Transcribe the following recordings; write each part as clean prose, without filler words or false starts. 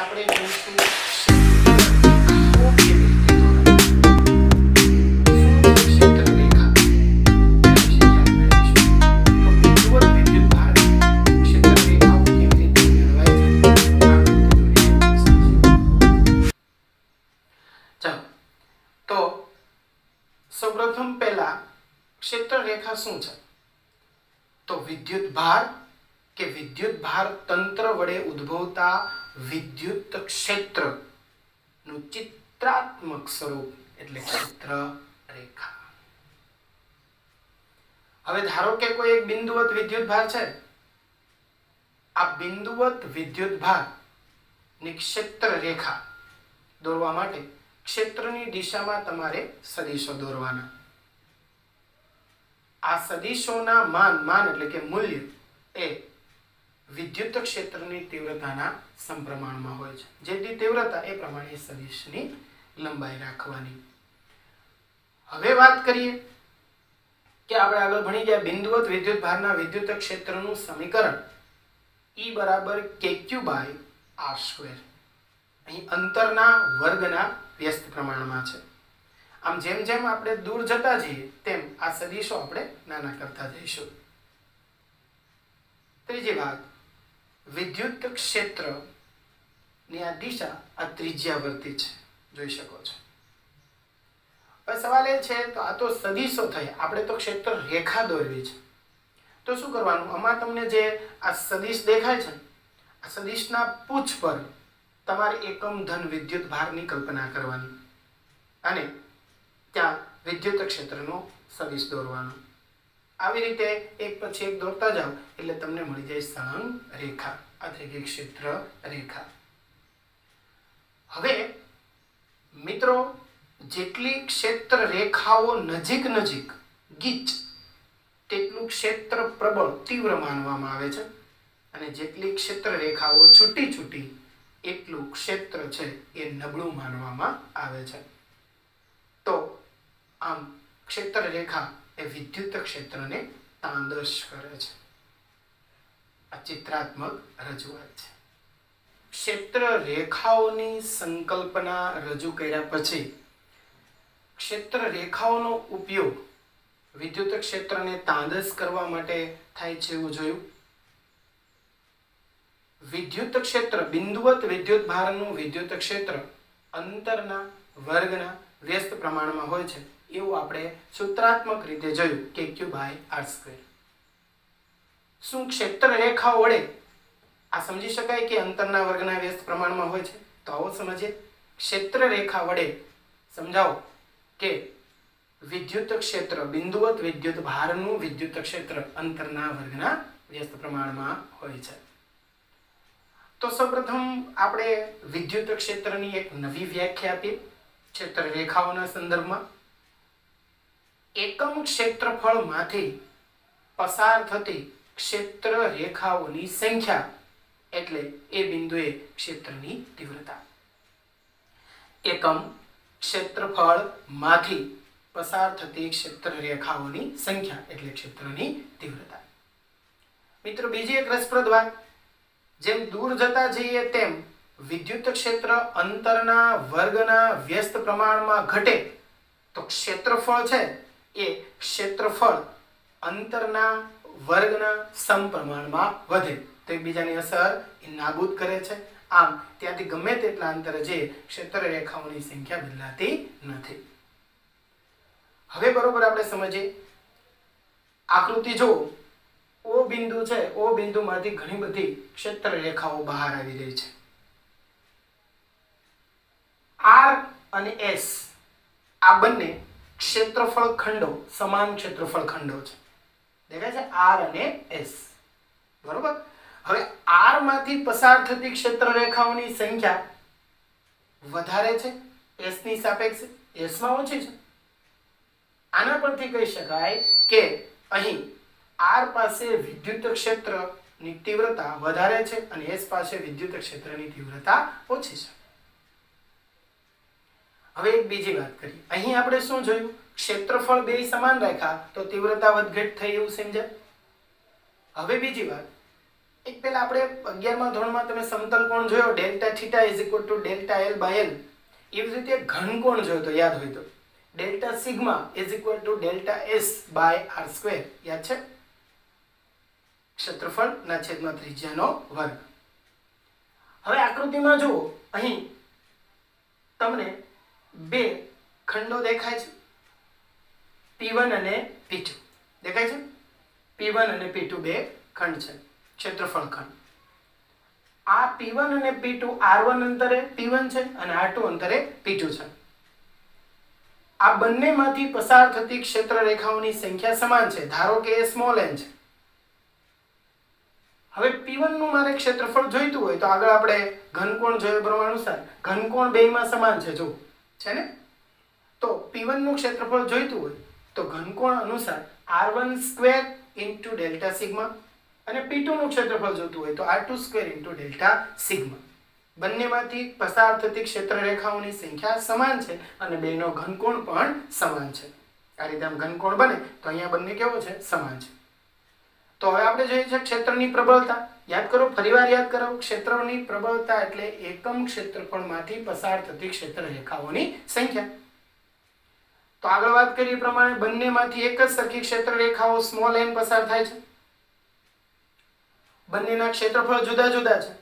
આપણે જોઈશું ક્ષેત્રરેખાઓ કેવી રીતે સૌપ્રથમ પહેલા ક્ષેત્રરેખા શું છે? તો વિદ્યુત ભાર કે વિદ્યુત ભાર તંત્ર વડે ઉદ્ભવતા વિદ્યુત ક્ષેત્રનું ચિત્રાત્મક સ્વરૂપ એટલે ક્ષેત્રરેખા. હવે ધારો કે કોઈ એક બિંદુવત વિદ્યુત ભાર છે. આ બિંદુવત વિદ્યુત ભાર ની ક્ષેત્રરેખા દોરવા માટે ક્ષેત્રની દિશામાં તમારે સદિશો દોરવાના. આ સદિશોના માન એટલે કે મૂલ્ય એ વિદ્યુત ક્ષેત્રની તીવ્રતાના સમપ્રમાણમાં હોય છે. જેટલી તીવ્રતા એ પ્રમાણે સદિશની લંબાઈ રાખવાની. હવે વાત કરીએ કે આપણે આગળ ભણી ગયા બિંદુવત વિદ્યુત ભારના વિદ્યુત ક્ષેત્રનું સમીકરણ E બરાબર kq બાય r². અહીં અંતરના વર્ગના વ્યસ્ત પ્રમાણમાં છે. આમ જેમ જેમ આપણે દૂર જતા જઈએ તેમ આ સદિશો આપણે નાના કરતા જઈશું. ત્રીજી વાત, વિદ્યુત ક્ષેત્રની આ દિશા આ ત્રિજ્યાવર્તી છે, જોઈ શકો છો. હવે સવાલ એ છે તો આ તો સદિશો થઈ, આપણે તો ક્ષેત્ર રેખા દોરવી છે. તો શું કરવાનું? આમાં તમને જે આ સદિશ દેખાય છે, આ સદિશના પૂછ પર તમારે એકમ ધન વિદ્યુત ભારની કલ્પના કરવાની અને ત્યાં વિદ્યુત ક્ષેત્રનો સદિશ દોરવાનો. આવી રીતે એક પછી એક દોરતા જાઓ એટલે તમને મળી જાય સળંગ રેખા, આ થઈ ગઈ ક્ષેત્ર રેખા. હવે મિત્રો, જેટલી ક્ષેત્ર રેખાઓ નજીક ગીચ તેટલું ક્ષેત્ર પ્રબળ તીવ્ર માનવામાં આવે છે અને જેટલી ક્ષેત્ર રેખાઓ છૂટી એટલું ક્ષેત્ર છે એ નબળું માનવામાં આવે છે. તો આમ ક્ષેત્ર રેખા એ વિદ્યુત ક્ષેત્રને તાંદશ કરે છે. આ ચિત્રાત્મક રજૂઆત છે. ક્ષેત્ર રેખાઓની સંકલ્પના રજૂ કર્યા પછી ક્ષેત્ર રેખાઓનો ઉપયોગ વિદ્યુત ક્ષેત્રને તાંદશ કરવા માટે થાય છે એવું જોયું. વિદ્યુત ક્ષેત્ર બિંદુવત વિદ્યુત ભારનું વિદ્યુત ક્ષેત્ર અંતરના વર્ગના વ્યસ્ત પ્રમાણમાં હોય છે એવું આપણે સૂત્રાત્મક રીતે જોયું kq બાય r². શું ક્ષેત્ર રેખા વડે આ સમજી શકાય કે અંતરના વર્ગના વ્યસ્ત પ્રમાણમાં હોય છે? તો આવો સમજીએ. ક્ષેત્ર રેખા વડે સમજાવો કે વિદ્યુત ક્ષેત્ર બિંદુવત વિદ્યુત ભારનું વિદ્યુત ક્ષેત્ર અંતરના વર્ગના વ્યસ્ત પ્રમાણમાં હોય છે. તો સૌપ્રથમ આપણે વિદ્યુત ક્ષેત્રની એક નવી વ્યાખ્યા આપીએ ક્ષેત્ર રેખાઓના સંદર્ભમાં. એકમ ક્ષેત્રફળમાંથી પસાર થતી ક્ષેત્ર રેખાઓની સંખ્યા એટલે એ બિંદુએ ક્ષેત્રની તીવ્રતા. એકમ ક્ષેત્રફળમાંથી પસાર થતી ક્ષેત્ર રેખાઓની સંખ્યા એટલે ક્ષેત્રની તીવ્રતા. મિત્રો, બીજી એક રસપ્રદ વાત, જેમ દૂર જતા જઈએ તેમ વિદ્યુત ક્ષેત્ર અંતરના વર્ગના વ્યસ્ત પ્રમાણમાં ઘટે તો ક્ષેત્રફળ છે એ ક્ષેત્રફળ અંતરના વર્ગના સમપ્રમાણમાં વધે. તો એકબીજાની અસર એ નાબૂદ કરે છે. આમ ત્યાંથી ગમે તેટલા અંતરે જે ક્ષેત્ર રેખાઓની સંખ્યા બદલાતી નથી. હવે બરોબર આપણે સમજીએ. આકૃતિ જો O બિંદુ છે, O બિંદુમાંથી ઘણી બધી ક્ષેત્ર રેખાઓ બહાર આવી રહી છે. R અને S આ બંને ક્ષેત્રફળ ખંડો, સમાન ક્ષેત્રફળ ખંડો છે. દેખાય છે R અને S, બરોબર. હવે R માંથી પસાર થતી ક્ષેત્ર રેખાઓની સંખ્યા વધારે છે S ની સાપેક્ષે, S માં ઓછી છે. આના પરથી કહી શકાય કે અહીં R પાસે વિદ્યુત ક્ષેત્રની તીવ્રતા વધારે છે અને S પાસે વિદ્યુત ક્ષેત્રની તીવ્રતા ઓછી છે. હવે એક બીજી વાત કરીએ. અહીં આપણે શું જોયું? ક્ષેત્રફળ બે સમાન રાખ્યા તો તીવ્રતા વધઘટ થઈ એવું સમજાય. હવે બીજી વાત, એક પહેલા આપણે 11મા ધોરણમાં તમે સમતલ કોણ જોયો delta theta is equal to delta L by L. એવી રીતે ઘન કોણ જોયો તો યાદ હોય તો delta sigma is equal to delta S by R square. યાદ છે? ક્ષેત્રફળ ના છેદમાં ત્રિજ્યાનો વર્ગ. હવે આકૃતિમાં જુઓ, અહીં તમને બે ખંડો દેખાય છે, P1 અને P2 દેખાય છે. P1 અને P2 બે ખંડ છે, ક્ષેત્રફળ ખંડ. આ P1 અને P2 R1 અંતરે P1 છે અને R2 અંતરે P2 છે. આ બંનેમાંથી પસાર થતી ક્ષેત્ર રેખાઓની સંખ્યા સમાન છે. ધારો કે એ સ્મોલ n છે. હવે P1 નું મારે ક્ષેત્રફળ જોઈતું હોય તો આગળ આપણે ઘનકોણ જોયો પ્રમાણુસાર ઘનકોણ બેયમાં સમાન છે, જો છે ને. તો P1 નું ક્ષેત્રફળ જોઈતું હોય તો ઘનકોણ અનુસાર R1 square into delta sigma અને P2 નું ક્ષેત્રફળ જોઈતું હોય તો R2 square into delta sigma. બંનેમાંથી પસાર થતી ક્ષેત્ર રેખાઓની સંખ્યા સમાન છે અને બેનો ઘનકોણ પણ સમાન છે. આ રીતે આમ ઘનકોણ બને તો અહીંયા બંને કેવો છે? સમાન છે. તો હવે આપણે જોઈએ છે ક્ષેત્રની પ્રબળતા. યાદ કરો, ફરીવાર યાદ કરો, ક્ષેત્રની પ્રબળતા એટલે એકમ ક્ષેત્રફળમાંથી પસાર થતી ક્ષેત્ર રેખાઓની સંખ્યા. તો આગળ વાત કરીએ પ્રમાણે બંનેમાંથી એક જ સરખી ક્ષેત્ર રેખાઓ સ્મોલ n પસાર થાય છે. બંનેના ક્ષેત્રફળ જુદા જુદા છે.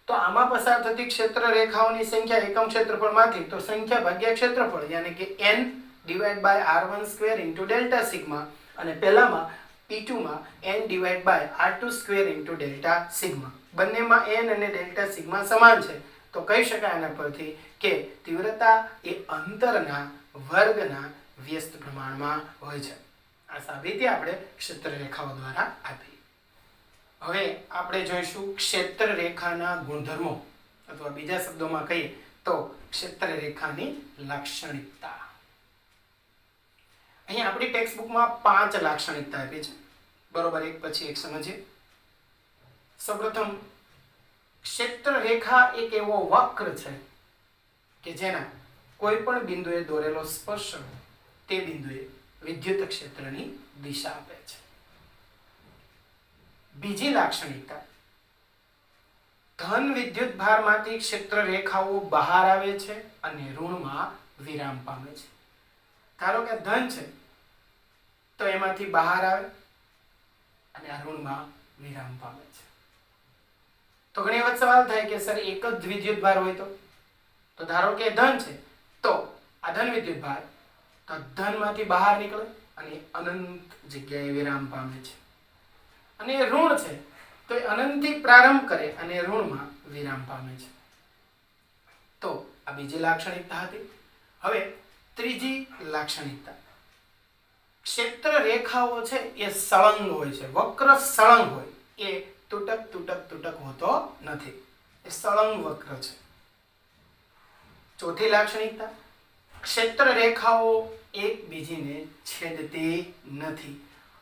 તો આમાં પસાર થતી ક્ષેત્ર રેખાઓની સંખ્યા એકમ ક્ષેત્રફળમાંથી તો સંખ્યા ભાગ્યા ક્ષેત્રફળ યાની કે n divide by r1 square into delta sigma અને પહેલામાં P2 માં n divide by r2 square into delta sigma. બંનેમાં n અને ડેલ્ટા સિગ્મા સમાન છે તો કહી શકાય આના પરથી કે તીવ્રતા એ અંતરના વર્ગના વ્યસ્ત પ્રમાણમાં હોય છે. આ સાબિતી આપણે ક્ષેત્ર રેખાઓ દ્વારા આપી. હવે આપણે જોઈશું ક્ષેત્ર રેખાના ગુણધર્મો અથવા બીજા શબ્દોમાં કહીએ તો ક્ષેત્ર રેખાની લાક્ષણિકતા. અહીં આપણી ટેક્સ્ટ બુકમાં 5 લાક્ષણિકતા આપી છે. બરોબર, એક પછી એક સમજીએ. સૌપ્રથમ ક્ષેત્ર રેખા એક એવો વક્ર છે કે જેના કોઈ પણ બિંદુએ દોરેલો સ્પર્શક તે બિંદુએ વિદ્યુત ક્ષેત્રની દિશા આપે છે. બીજી લાક્ષણિકતા, ધન વિદ્યુત ભારમાંથી ક્ષેત્ર રેખાઓ બહાર આવે છે અને ઋણમાં વિરામ પામે છે. ધારો કે ધન છે તો એમાંથી બહાર આવે અને આ ઋણમાં વિરામ પામે છે. તો ઘણી વખત સવાલ થાય કે સર એક જ વિદ્યુત ભાર હોય તો ધારો કે ધન છે તો આ ધન વિદ્યુત ભાર તો ધનમાંથી બહાર નીકળે અને અનંત જગ્યાએ વિરામ પામે છે. અને ઋણ છે તો એ અનંતથી પ્રારંભ કરે અને ઋણમાં વિરામ પામે છે. તો આ બીજી લાક્ષણિકતા હતી. હવે ત્રીજી લાક્ષણિકતા, ક્ષેત્ર રેખાઓ છે એ સળંગ હોય છે, વક્ર સળંગ હોય, એ તૂટક તૂટક તૂટક હોતો નથી, એ સળંગ વક્ર છે. ચોથી લાક્ષણિકતા, ક્ષેત્ર રેખાઓ એકબીજીને છેદતી નથી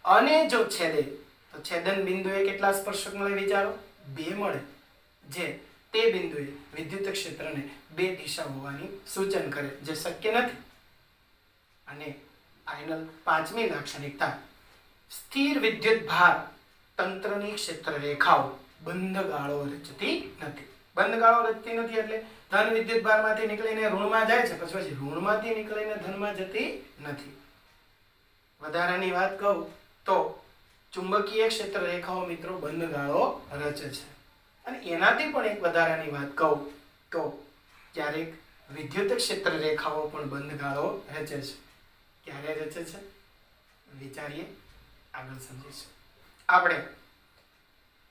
અને જો છેદે તો છેદન બિંદુએ કેટલા સ્પર્શક મળે વિચારો? 2 મળે, જે તે બિંદુએ વિદ્યુત ક્ષેત્રને 2 દિશા હોવાની સૂચન કરે, જે શક્ય નથી. અને ફાઇનલ પાંચમી લાક્ષણિકતા, સ્થિર વિદ્યુત ભાર તંત્રની ક્ષેત્ર રેખાઓ બંધગાળો રચતી નથી. બંધગાળો રચતી નથી એટલે ધન વિદ્યુત ભારમાંથી નીકળીને ઋણમાં જાય છે, પછી ઋણમાંથી નીકળીને ધનમાં જતી નથી. વધારાની વાત કહું તો ચુંબકીય ક્ષેત્ર રેખાઓ મિત્રો બંધગાળો રચે છે. અને એનાથી પણ એક વધારાની વાત કહું તો ક્યારેક વિદ્યુત ક્ષેત્ર રેખાઓ પણ બંધગાળો રચે છે. ક્યારે રચે છે વિચારીએ, આગળ સમજીશું. આપણે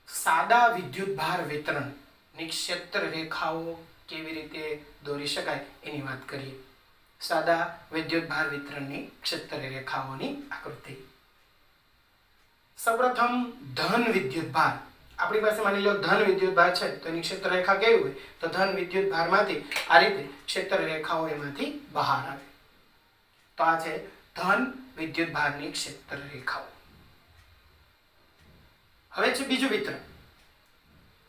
સાદા વિદ્યુત ભાર વિતરણની ક્ષેત્ર રેખાઓ કેવી રીતે દોરી શકાય એની વાત કરીએ. સાદા વિદ્યુત ભાર વિતરણની ક્ષેત્ર રેખાઓની આકૃતિ. સૌપ્રથમ ધન વિદ્યુત ભાર. આપણી પાસે માની લો ધન વિદ્યુત ભાર છે તો એની ક્ષેત્ર રેખા કેવી હોય તો ધન વિદ્યુત ભારમાંથી આ રીતે ક્ષેત્ર રેખાઓ એમાંથી બહાર આવે. તો આ છે ધન વિદ્યુત ભારની ક્ષેત્ર રેખાઓ. હવે છે બીજું વિતરણ,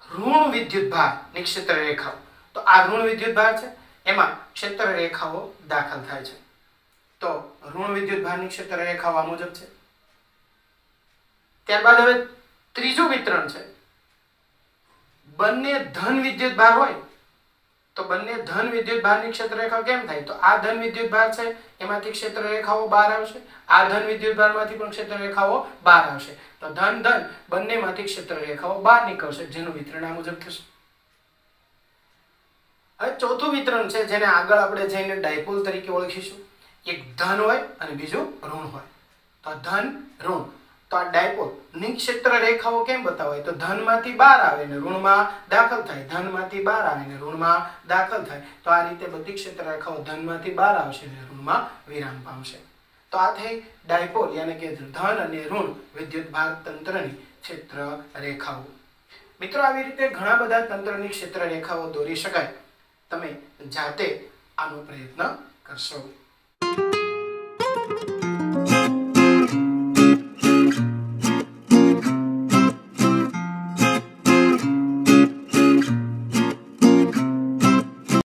ઋણ વિદ્યુત ભારની ક્ષેત્ર રેખાઓ. તો આ ઋણ વિદ્યુત ભાર છે, એમાં ક્ષેત્ર રેખાઓ દાખલ થાય છે. તો ઋણ વિદ્યુત ભારની ક્ષેત્ર રેખાઓ આ મુજબ છે. ત્યારબાદ હવે ત્રીજું વિતરણ છે બંને ધન વિદ્યુત ભાર હોય તો બંને ધન વિદ્યુત ભારની ક્ષેત્ર રેખા કેમ થાય? તો આ ધન વિદ્યુત ભાર છે એમાંથી ક્ષેત્ર રેખાઓ બહાર આવશે, આ ધન વિદ્યુત ભારમાંથી પણ ક્ષેત્ર રેખાઓ બહાર આવશે. તો ધન ધન બંનેમાંથી ક્ષેત્ર રેખાઓ બહાર નીકળશે, જેનું વિતરણ આ મુજબ થશે. હવે ચોથું વિતરણ છે જેને આગળ આપણે જઈને ડાયપોલ તરીકે ઓળખીશું. એક ધન હોય અને બીજું ઋણ હોય. તો ધન ઋણ, તો આ ડાયપોલ ની ક્ષેત્ર રેખાઓ કેમ બતાવાય? તો ધનમાંથી બહાર આવે ને ઋણમાં દાખલ થાય, ધનમાંથી બહાર આવે ને ઋણમાં દાખલ થાય. તો આ રીતે બધી ક્ષેત્ર રેખાઓ ધનમાંથી બહાર આવશે અને ઋણમાં વિરામ પામશે. તો આ થઈ ડાયપોલ યાની કે ધન અને ઋણ વિદ્યુત ભાર તંત્રની ક્ષેત્ર રેખાઓ. મિત્રો આવી રીતે ઘણા બધા તંત્રની ક્ષેત્ર રેખાઓ દોરી શકાય. તમે જાતે આનો પ્રયત્ન કરશો.